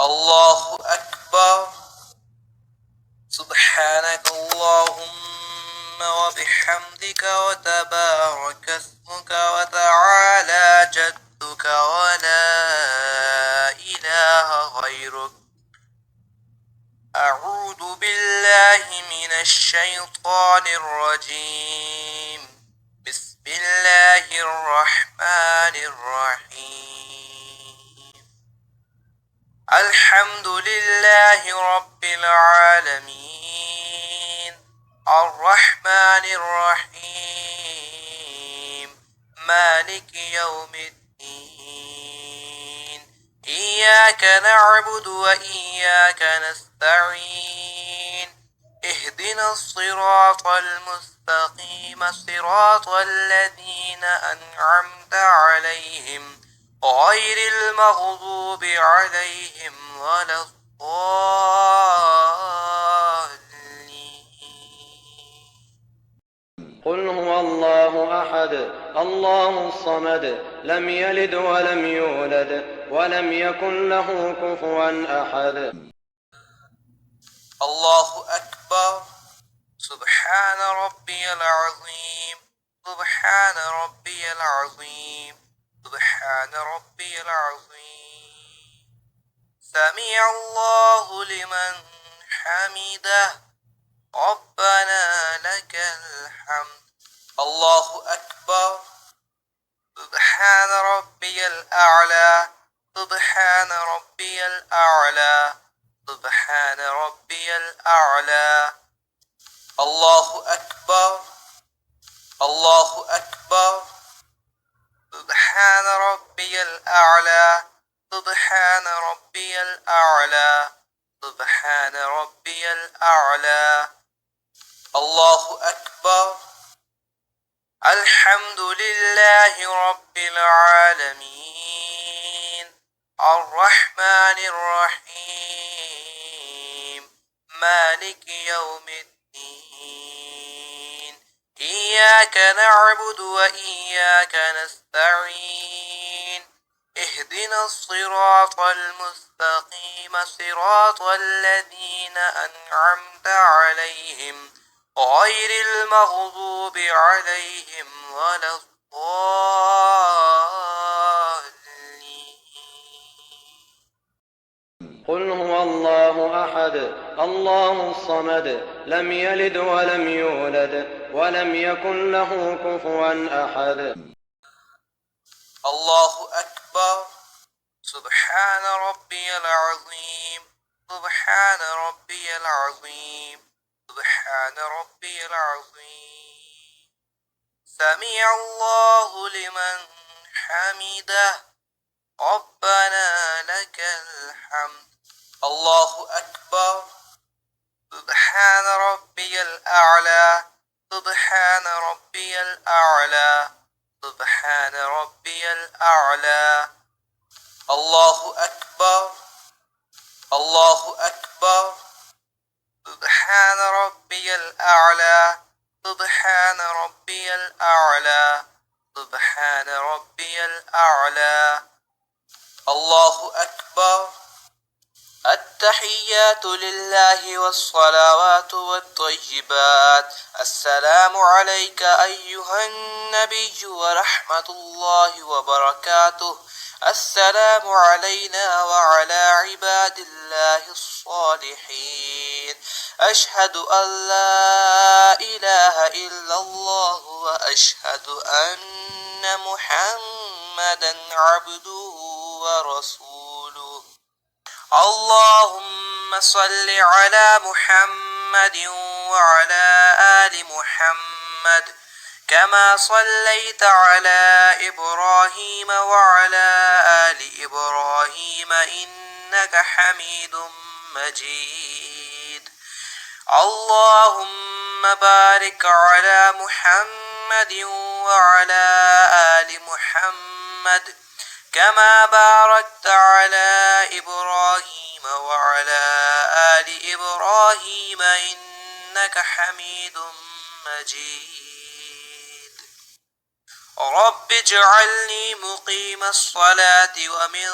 الله أكبر. سبحانك اللهم وبحمدك وتبارك اسمك وتعالى جدك ولا إله غيرك. أعوذ بالله من الشيطان الرجيم. بسم الله الرحمن الرحيم. الحمد لله رب العالمين الرحمن الرحيم مالك يوم الدين. إياك نعبد وإياك نستعين. اهدنا الصراط المستقيم صراط الذين أنعمت عليهم غير المغضوب عليهم ولا الضالين. قل هو الله أحد الله الصمد لم يلد ولم يولد ولم يكن له كفوا أحد. الله أكبر. سبحان ربي العظيم. سبحان ربي العظيم. سبحان ربي العظيم. سمع الله لمن حمده. ربنا لك الحمد. الله أكبر. سبحان ربي الأعلى. سبحان ربي الأعلى. سبحان ربي الأعلى. الله أكبر. الله أكبر. سبحان ربي الأعلى. سبحان ربي الأعلى. سبحان ربي الأعلى. الله أكبر. الحمد لله رب العالمين الرحمن الرحيم مالك يوم الدين. إياك نعبد وإياك نستعين. اهدنا الصراط المستقيم صراط الذين أنعمت عليهم غير المغضوب عليهم ولا الضالين. قل هو الله أحد الله الصمد لم يلد ولم يولد ولم يكن له كفوا أحد. الله أكبر. سبحان ربي العظيم. سبحان ربي العظيم. سبحان ربي العظيم. سمع الله لمن حمده. ربنا لك الحمد. الله أكبر. سبحان ربي الأعلى. سبحان ربي الأعلى. سبحان ربي الأعلى. الله أكبر. الله أكبر. سبحان ربي الأعلى. سبحان ربي الأعلى. سبحان ربي الأعلى. الله أكبر. التحيات لله والصلوات والطيبات. السلام عليك أيها النبي ورحمة الله وبركاته. السلام علينا وعلى عباد الله الصالحين. أشهد أن لا إله إلا الله وأشهد أن محمدا عبده ورسوله. اللهم صل على محمد وعلى آل محمد كما صليت على إبراهيم وعلى آل إبراهيم إنك حميد مجيد. اللهم بارك على محمد وعلى آل محمد كما باركت على إبراهيم وعلى آل إبراهيم إنك حميد مجيد. رب اجعلني مقيم الصلاة ومن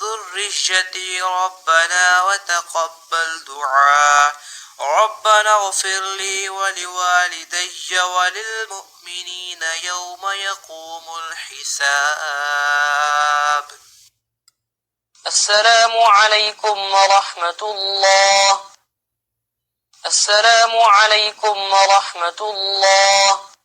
ذريتي ربنا وتقبل دعاء ربنا اغفر لي ولوالدي وللمؤمنين يوم يقوم الحساب. السلام عليكم ورحمة الله. السلام عليكم ورحمة الله.